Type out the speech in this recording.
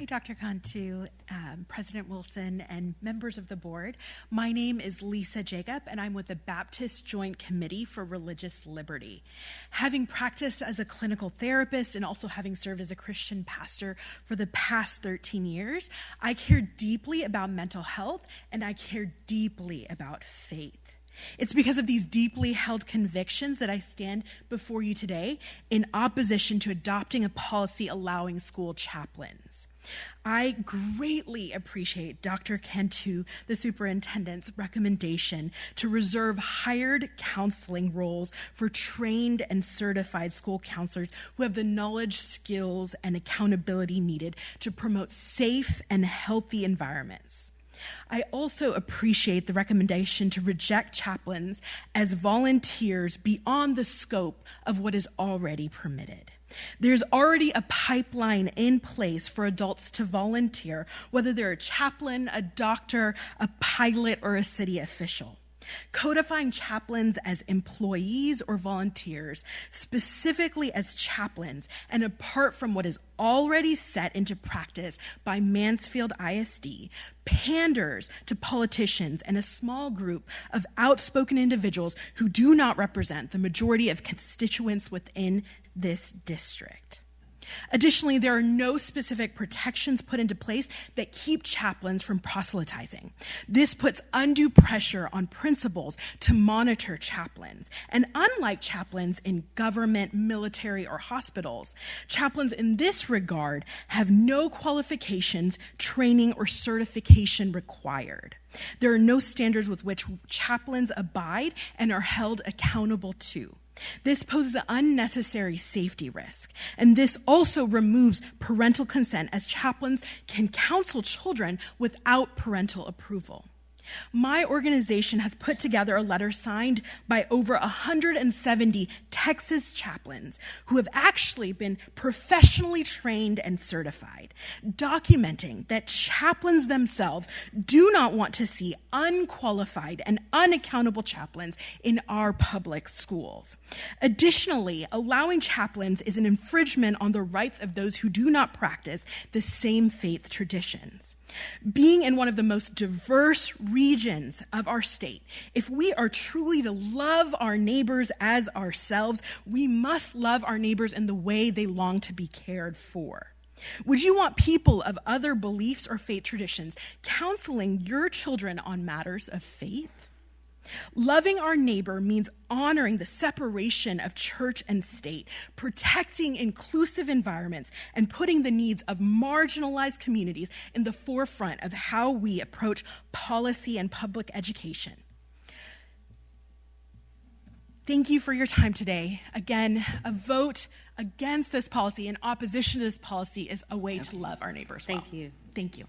Hi, Dr. Cantu, President Wilson, and members of the board. My name is Lisa Jacob, and I'm with the Baptist Joint Committee for Religious Liberty. Having practiced as a clinical therapist and also having served as a Christian pastor for the past 13 years, I care deeply about mental health, and I care deeply about faith. It's because of these deeply held convictions that I stand before you today in opposition to adopting a policy allowing school chaplains. I greatly appreciate Dr. Cantu, the superintendent's recommendation to reserve hired counseling roles for trained and certified school counselors who have the knowledge, skills, and accountability needed to promote safe and healthy environments. I also appreciate the recommendation to reject chaplains as volunteers beyond the scope of what is already permitted. There's already a pipeline in place for adults to volunteer, whether they're a chaplain, a doctor, a pilot, or a city official. Codifying chaplains as employees or volunteers, specifically as chaplains, and apart from what is already set into practice by Mansfield ISD, panders to politicians and a small group of outspoken individuals who do not represent the majority of constituents within this district. Additionally, there are no specific protections put into place that keep chaplains from proselytizing. This puts undue pressure on principals to monitor chaplains. And unlike chaplains in government, military, or hospitals, chaplains in this regard have no qualifications, training, or certification required. There are no standards with which chaplains abide and are held accountable to. This poses an unnecessary safety risk, and this also removes parental consent as chaplains can counsel children without parental approval. My organization has put together a letter signed by over 170 Texas chaplains who have actually been professionally trained and certified, documenting that chaplains themselves do not want to see unqualified and unaccountable chaplains in our public schools. Additionally, allowing chaplains is an infringement on the rights of those who do not practice the same faith traditions. Being in one of the most diverse regions of our state, if we are truly to love our neighbors as ourselves, we must love our neighbors in the way they long to be cared for. Would you want people of other beliefs or faith traditions counseling your children on matters of faith? Loving our neighbor means honoring the separation of church and state, protecting inclusive environments, and putting the needs of marginalized communities in the forefront of how we approach policy and public education. Thank you for your time today. Again, a vote against this policy, in opposition to this policy, is a way to love our neighbors well. Thank you. Thank you.